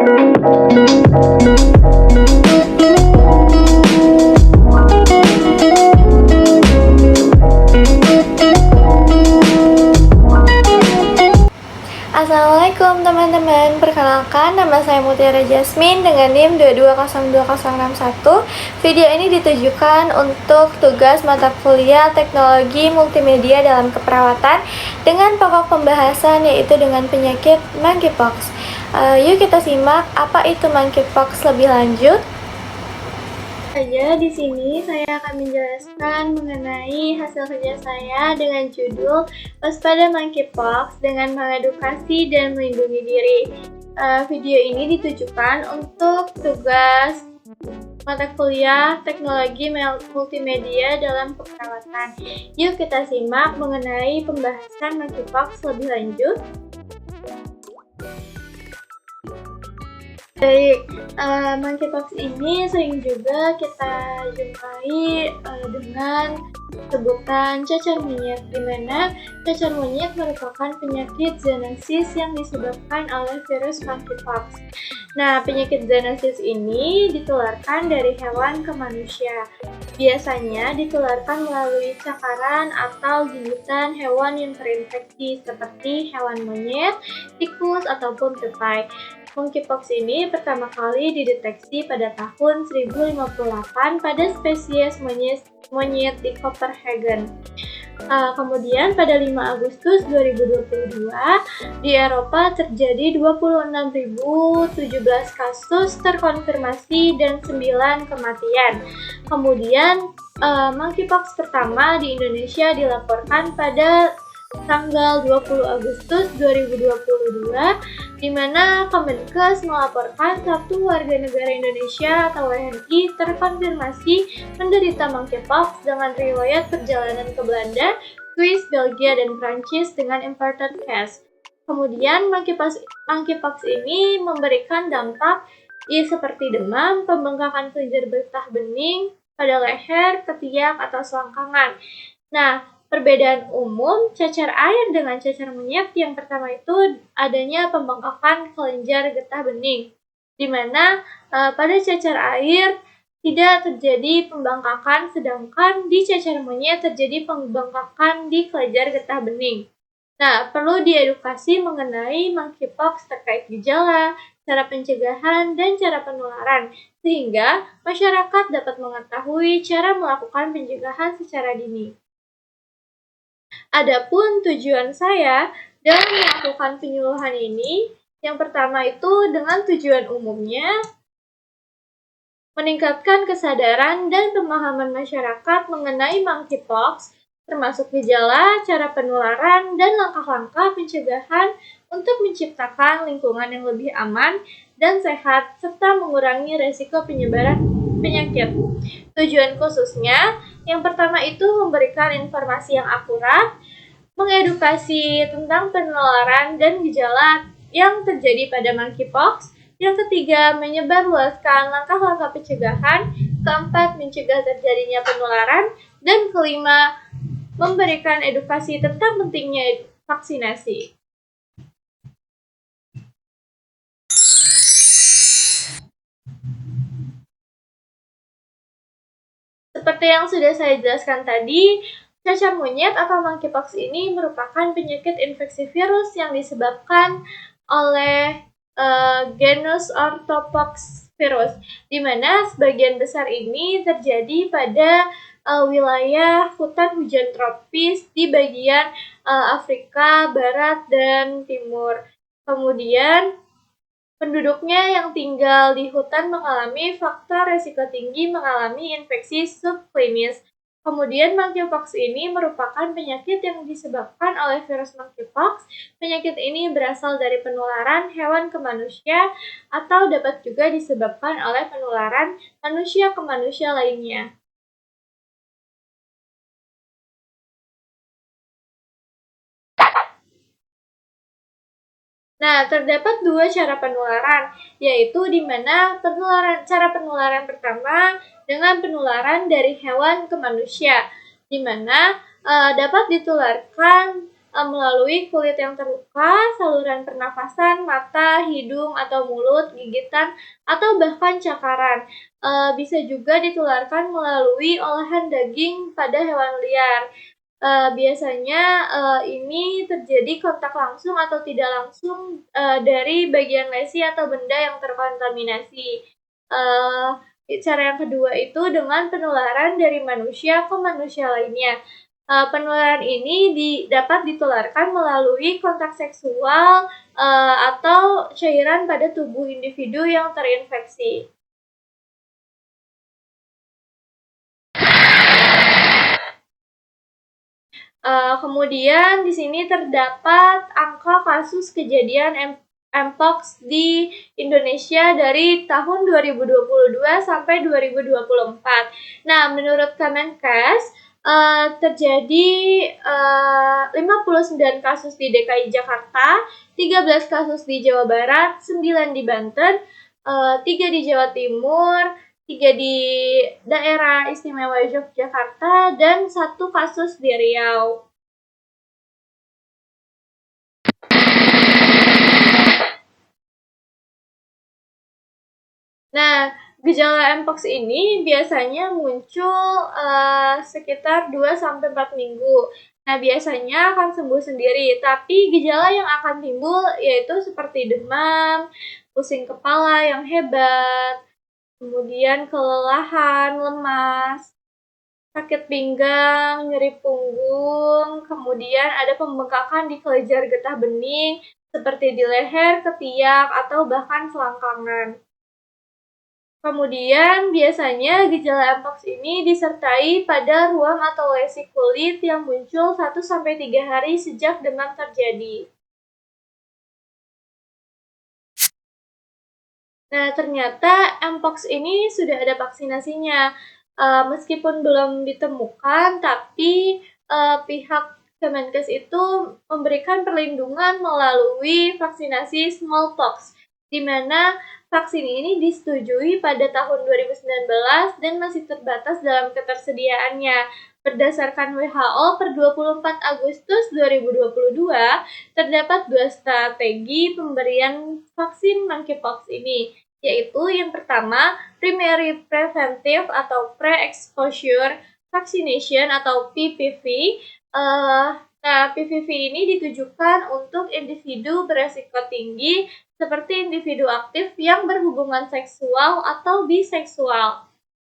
Assalamualaikum teman-teman, perkenalkan nama saya Mutiara Jasmine dengan NIM 2202061. Video ini ditujukan untuk tugas mata kuliah Teknologi Multimedia dalam Keperawatan dengan pokok pembahasan yaitu dengan penyakit monkeypox. Yuk kita simak apa itu monkeypox lebih lanjut. Di sini saya akan menjelaskan mengenai hasil kerja saya dengan judul Waspada Monkeypox dengan mengedukasi dan melindungi diri. Video ini ditujukan untuk tugas mata kuliah Teknologi Multimedia dalam Keperawatan. Yuk kita simak mengenai pembahasan monkeypox lebih lanjut. Baik, monkeypox ini sering juga kita jumpai dengan sebutan cacar monyet, di mana cacar monyet merupakan penyakit zoonosis yang disebabkan oleh virus monkeypox. Nah, penyakit zoonosis ini ditularkan dari hewan ke manusia. Biasanya ditularkan melalui cakaran atau gigitan hewan yang terinfeksi seperti hewan monyet, tikus, ataupun tupai. Monkeypox ini pertama kali dideteksi pada tahun 1058 pada spesies monyet di Copenhagen. Kemudian pada 5 Agustus 2022 di Eropa terjadi 26.017 kasus terkonfirmasi dan 9 kematian. Kemudian monkeypox pertama di Indonesia dilaporkan pada tanggal 20 Agustus 2022, di mana Kemenkes melaporkan satu warga negara Indonesia atau WNI terkonfirmasi menderita monkeypox dengan riwayat perjalanan ke Belanda, Swiss, Belgia, dan Prancis dengan imported case. Kemudian monkeypox ini memberikan dampak seperti demam, pembengkakan kelenjar getah bening pada leher, ketiak, atau selangkangan. Nah, perbedaan umum cacar air dengan cacar monyet yang pertama itu adanya pembengkakan kelenjar getah bening, di mana pada cacar air tidak terjadi pembengkakan, sedangkan di cacar monyet terjadi pembengkakan di kelenjar getah bening. Nah, perlu diedukasi mengenai monkeypox terkait gejala, cara pencegahan, dan cara penularan, sehingga masyarakat dapat mengetahui cara melakukan pencegahan secara dini. Adapun tujuan saya dalam melakukan penyuluhan ini, yang pertama itu dengan tujuan umumnya meningkatkan kesadaran dan pemahaman masyarakat mengenai monkeypox, termasuk gejala, cara penularan, dan langkah-langkah pencegahan untuk menciptakan lingkungan yang lebih aman dan sehat, serta mengurangi resiko penyebaran penyakit. Tujuan khususnya, yang pertama itu memberikan informasi yang akurat, mengedukasi tentang penularan dan gejala yang terjadi pada monkeypox. Yang ketiga, menyebarluaskan langkah-langkah pencegahan. Keempat, mencegah terjadinya penularan. Dan kelima, memberikan edukasi tentang pentingnya vaksinasi. Seperti yang sudah saya jelaskan tadi, cacar monyet atau monkeypox ini merupakan penyakit infeksi virus yang disebabkan oleh genus Orthopox virus, di mana sebagian besar ini terjadi pada wilayah hutan hujan tropis di bagian Afrika Barat dan Timur. Kemudian penduduknya yang tinggal di hutan mengalami faktor risiko tinggi mengalami infeksi subklinis. Kemudian monkeypox ini merupakan penyakit yang disebabkan oleh virus monkeypox. Penyakit ini berasal dari penularan hewan ke manusia atau dapat juga disebabkan oleh penularan manusia ke manusia lainnya. Nah, terdapat dua cara penularan, yaitu di mana cara penularan pertama dengan penularan dari hewan ke manusia, di mana dapat ditularkan melalui kulit yang terluka, saluran pernafasan, mata, hidung, atau mulut, gigitan, atau bahkan cakaran. Bisa juga ditularkan melalui olahan daging pada hewan liar. Biasanya ini terjadi kontak langsung atau tidak langsung dari bagian lesi atau benda yang terkontaminasi. Cara yang kedua itu dengan penularan dari manusia ke manusia lainnya. Penularan ini dapat ditularkan melalui kontak seksual atau cairan pada tubuh individu yang terinfeksi. Kemudian di sini terdapat angka kasus kejadian Mpox di Indonesia dari tahun 2022 sampai 2024. Nah, menurut Kemenkes, terjadi 59 kasus di DKI Jakarta, 13 kasus di Jawa Barat, 9 di Banten, 3 di Jawa Timur, 3 di daerah istimewa Yogyakarta, dan 1 kasus di Riau. Nah, gejala Mpox ini biasanya muncul sekitar 2-4 minggu. Nah, biasanya akan sembuh sendiri, tapi gejala yang akan timbul yaitu seperti demam, pusing kepala yang hebat, kemudian kelelahan, lemas, sakit pinggang, nyeri punggung, kemudian ada pembengkakan di kelenjar getah bening seperti di leher, ketiak, atau bahkan selangkangan. Kemudian biasanya gejala Mpox ini disertai pada ruam atau lesi kulit yang muncul 1-3 hari sejak demam terjadi. Nah, ternyata Mpox ini sudah ada vaksinasinya. Meskipun belum ditemukan, tapi pihak Kemenkes itu memberikan perlindungan melalui vaksinasi smallpox, di mana vaksin ini disetujui pada tahun 2019 dan masih terbatas dalam ketersediaannya. Berdasarkan WHO per 24 Agustus 2022, terdapat 2 strategi pemberian vaksin monkeypox ini, yaitu yang pertama, primary preventive atau pre-exposure vaccination atau PPV. Nah, PPV ini ditujukan untuk individu beresiko tinggi seperti individu aktif yang berhubungan seksual atau biseksual.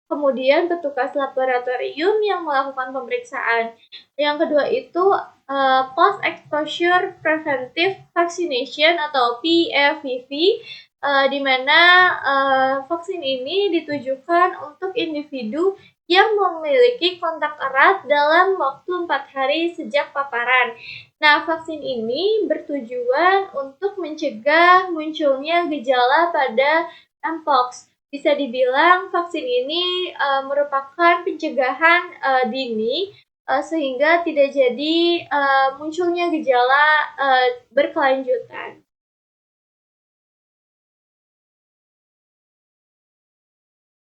Kemudian petugas laboratorium yang melakukan pemeriksaan. Yang kedua itu post-exposure preventive vaccination atau PEVV, di mana vaksin ini ditujukan untuk individu yang memiliki kontak erat dalam waktu 4 hari sejak paparan. Nah, vaksin ini bertujuan untuk mencegah munculnya gejala pada Mpox. Bisa dibilang vaksin ini merupakan pencegahan dini sehingga tidak jadi munculnya gejala berkelanjutan.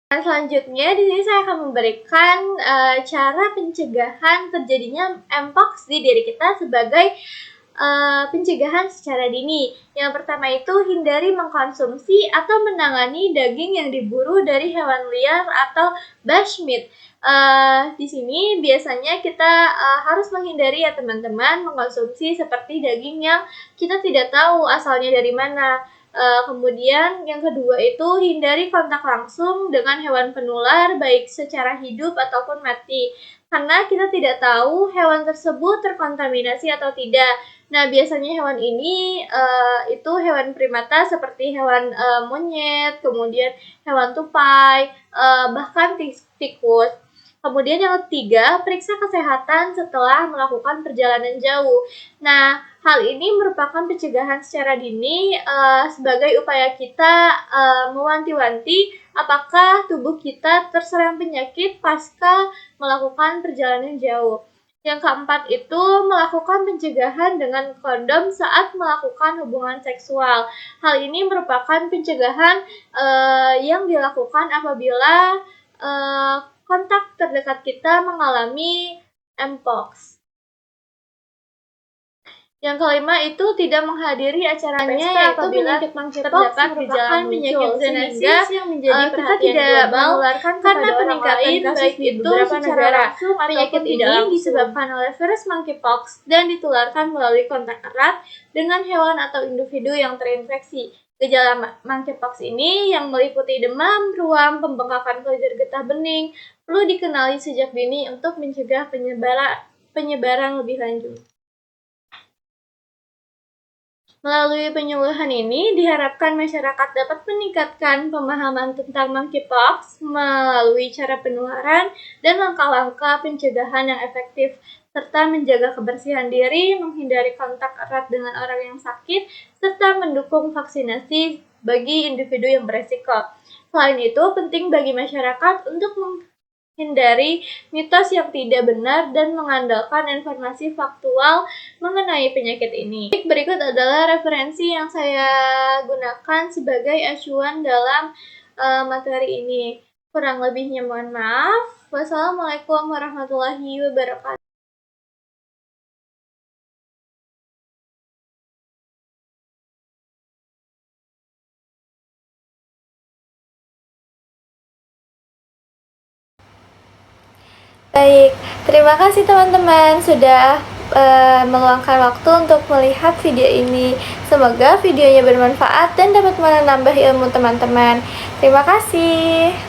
Dan selanjutnya di sini saya akan memberikan cara pencegahan terjadinya Mpox di diri kita sebagai pencegahan secara dini. Yang pertama itu hindari mengkonsumsi atau menangani daging yang diburu dari hewan liar atau bushmeat. Di sini biasanya kita harus menghindari ya teman-teman mengkonsumsi seperti daging yang kita tidak tahu asalnya dari mana. Kemudian yang kedua itu hindari kontak langsung dengan hewan penular baik secara hidup ataupun mati, karena kita tidak tahu hewan tersebut terkontaminasi atau tidak. Nah, biasanya hewan ini itu hewan primata seperti hewan monyet, kemudian hewan tupai, bahkan tikus. Kemudian yang ketiga, periksa kesehatan setelah melakukan perjalanan jauh. Nah, hal ini merupakan pencegahan secara dini sebagai upaya kita mewanti-wanti apakah tubuh kita terserang penyakit pasca melakukan perjalanan jauh. Yang keempat itu melakukan pencegahan dengan kondom saat melakukan hubungan seksual. Hal ini merupakan pencegahan yang dilakukan apabila kontak terdekat kita mengalami Mpox. Yang kelima itu tidak menghadiri acaranya, yaitu penyakit monkeypox terdapat merupakan penyakit zoonosis yang menjadi kita tidak global menularkan karena peningkatan kasus baik di itu beberapa secara negara. langsung Penyakit ataupun tidak ini langsung. disebabkan oleh virus monkeypox dan ditularkan melalui kontak erat dengan hewan atau individu yang terinfeksi. Gejala monkeypox ini yang meliputi demam, ruam, pembengkakan kelenjar getah bening perlu dikenali sejak dini untuk mencegah penyebaran lebih lanjut. Melalui penyuluhan ini, diharapkan masyarakat dapat meningkatkan pemahaman tentang monkeypox melalui cara penularan dan langkah-langkah pencegahan yang efektif, serta menjaga kebersihan diri, menghindari kontak erat dengan orang yang sakit, serta mendukung vaksinasi bagi individu yang beresiko. Selain itu, penting bagi masyarakat untuk menghindari mitos yang tidak benar dan mengandalkan informasi faktual mengenai penyakit ini. Berikut adalah referensi yang saya gunakan sebagai acuan dalam materi ini. Kurang lebihnya mohon maaf. Wassalamualaikum warahmatullahi wabarakatuh. Baik, terima kasih teman-teman sudah meluangkan waktu untuk melihat video ini. Semoga videonya bermanfaat dan dapat menambah ilmu teman-teman. Terima kasih.